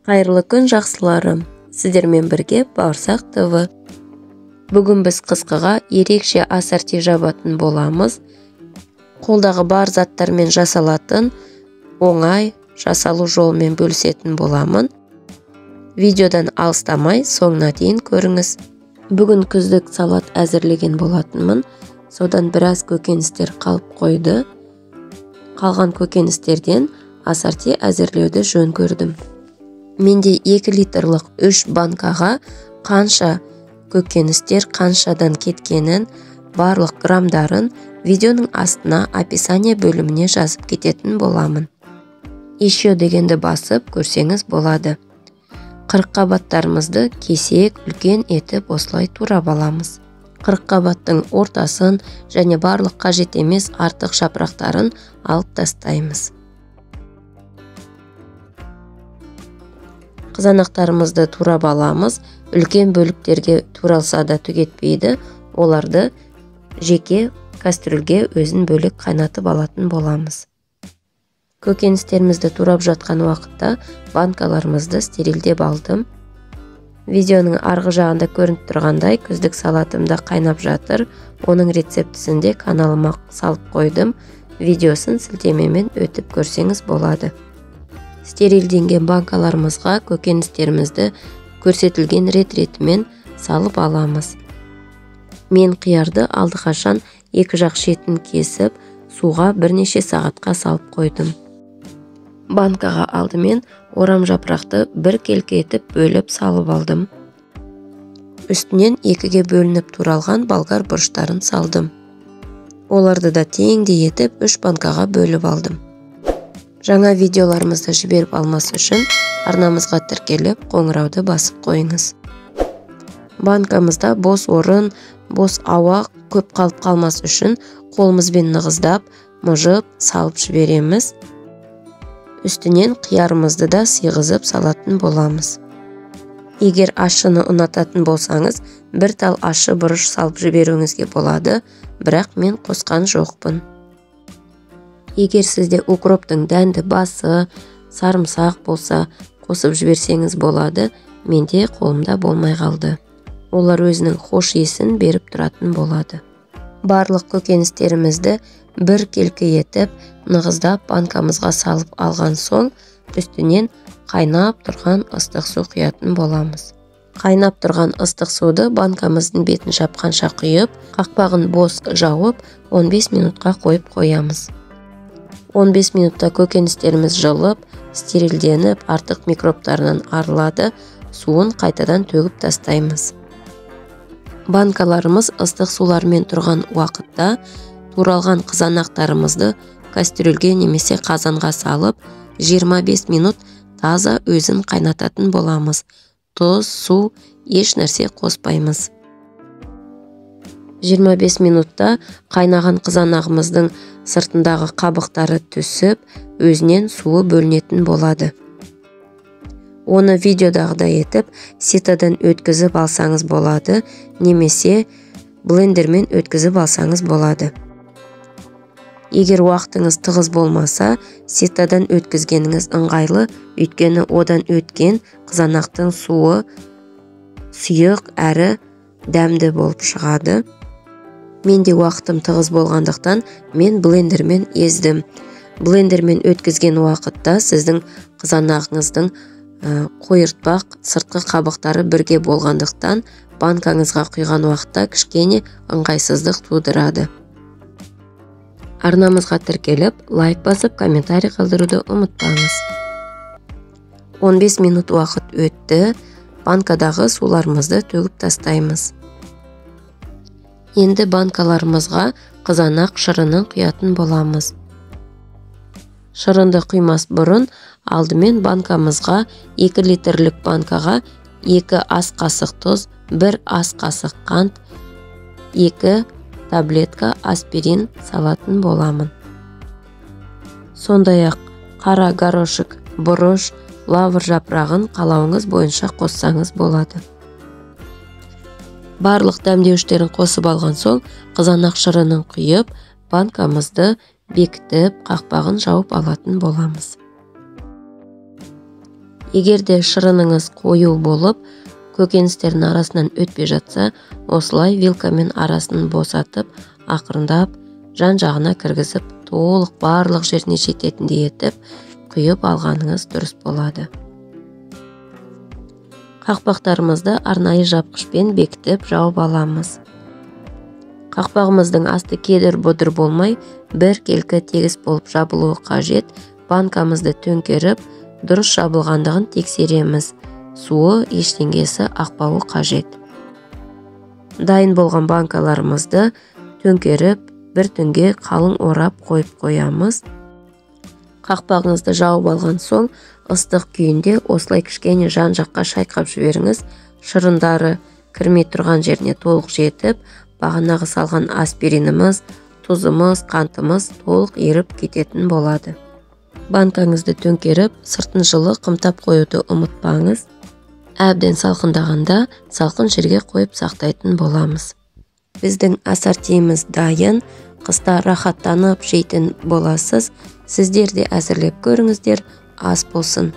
Қайырлы күн жақсыларым, сіздермен бірге Бауырсақ ТВ. Бүгін біз қысқыға ерекше ассорти жабатын боламыз. Қолдағы бар заттармен жасалатын, оңай, жасалу жолымен бөлісетін боламын. Видеодан алыстамай, соңына дейін көріңіз. Бүгін күздік салат әзірлеген болатынмын. Содан біраз көкөністер қалып қойды. Қалған көкөністерден ассорти әзірлеуді жөн көрдім. Менде 2 литрлық 3 банкаға қанша көкөністер қаншадан кеткенін, барлық грамдарын видеоның астына описание бөліміне жазып кететін боламын. Еще дегенді басып көрсеңіз болады. 40 қабаттарымызды кесек үлкен етіп осылай турап аламыз. 40 қабаттың ортасын және барлық қажет емес артық жапырақтарын алып тастаймыз. Қызанақтарымызды турап аламыз. Үлкен бөліктерге туралса да түгетпейді. Оларды жеке кастрюльге өзін бөлек қайнатып алатын боламыз. Көкөністерімізді турап жатқан уақытта банкаларымызды стерилдеп алдым. Видеоның арғы жағында көрініп тұрғандай күздік салатымда қайнап жатыр. Оның рецептісінде каналыма салып қойдым. Видеосын сілтемемен өтіп көрсеңіз болады. Стерилденген банкаларымызға көкөністерімізді көрсетілген ретімен салып аламыз. Мен қиярды алдықашан екі жақ шетін кесіп, суға бірнеше сағатқа салып қойдым. Банкаға алдымен орам жапырақты бір келкі етіп бөліп салып алдым. Үстінен екіге бөлініп туралған болгар бұрыштарын салдым. Оларды да теңдей етіп 3 банкаға бөліп алдым. Жаңа видеоларымызды жіберіп алмас үшін арнамызға тіркеліп қоңырауды басып қойыңыз. Банкамызда бос орын, бос ауа көп қалып қалмас үшін қолымызбен нығыздап, мұжып, салып жібереміз. Үстінен қиярымызды да сыйғызып салатын боламыз. Егер ашыны ұнататын болсаңыз, бір тал ашы бұрыш салып жіберуіңізге болады, бірақ мен қосқан жоқпын. Егер сізде укроптың дәнді басы, сарымсақ болса, қосып жіберсеңіз болады, менде қолымда болмай қалды. Олар өзінің хош иісін беріп тұратын болады. Барлық көкөністерімізді бір келкі етіп, нығыздап банкамызға салып алған соң, үстінен қайнап тұрған ыстық су құятын боламыз. Қайнап тұрған ыстық суды банкамыздың бетін жапқанша құйып, қақпағын бос жауып, 15 минутқа қойып қоямыз. 15 минутта көкөністеріміз жылып, стерилденіп, артық микробтарынан арылады, суын қайтадан төгіп тастаймыз. Банкаларымыз ыстық сулармен тұрған уақытта туралған қызанақтарымызды кастрюльге немесе қазанға салып, 25 минут таза өзін қайнататын боламыз. Тұз, су, еш нәрсе қоспаймыз. 25 минутта қайнаған қызанағымыздың сыртындағы қабықтары түсіп, өзінен суы бөлінетін болады. Оны видеодағыдай етіп, ситадан өткізіп алсаңыз болады, немесе блендермен өткізіп алсаңыз болады. Егер уақытыңыз тығыз болмаса, ситадан өткізгеніңіз ыңғайлы, өйткені одан өткен қызанақтың суы сұйық әрі дәмді болып шығады. Менде уақытым тығыз болғандықтан мен блендермен ездім. Блендермен өткізген уақытта сіздің қызанағыңыздың қойыртпақ сыртқы қабықтары бірге болғандықтан банкаңызға құйған уақытта кішкене ыңғайсыздық тудырады. Арнамызға тіркеліп, лайк басып, комментарий қалдыруды ұмытпаңыз. 15 минут уақыт өтті, банкадағы суларымызды төгіп тастаймыз. Енді банкаларымызға қызанақ шырынын құятын боламыз. Шырынды құймас бұрын алдымен банкамызға 2 литрлік банкаға 2 ас қасық тұз, 1 ас қасық қант, 2 таблетка аспирин салатын боламын. Сондай-ақ қара горошек, бұрыш, лавр жапырағын қалауыңыз бойынша қоссаңыз болады. Барлық дәмдеуіштерін қосып алған соң, қызанақ шырынын құйып, банкамызды бекітіп, қақпағын жауып алатын боламыз. Егерде шырыныңыз қою болып, көкөністердің арасынан өтпей жатса, осылай вилкамен арасын босатып, ақырындап жан жағына кіргізіп, толық барлық жеріне жететіндей етіп, құйып алғаныңыз дұрыс болады. Қақпақтарымызды арнайы жапқышпен бекітіп жауып аламыз. Қақпағымыздың асты кедір-бұдыр болмай, бір келкі тегіс болып жабылуы қажет. Банкамызды төңкеріп, дұрыс жабылғандығын тексереміз. Суы, ештеңесі ақпауы қажет. Дайын болған банкаларымызды төңкеріп, бір түнге қалың орап қойып қоямыз. Қақпағыңызды жауып алған соң, ыстық күйінде осылай кішкене жан жаққа шайқап жіберіңіз. Шырындары кірмей тұрған жеріне толық жетіп, бағанағы салған аспириніміз, тұзымыз, қантымыз толық еріп кететін болады. Банкаңызды төңкеріп, сыртын жылы қымтап қоюды ұмытпаңыз. Әбден салқындағанда салқын жерге қойып сақтайтын боламыз. Біздің ассортиміз дайын, қыста рахаттанып жейтін боласыз. Сіздер де әзірлеп көріңіздер, ас болсын.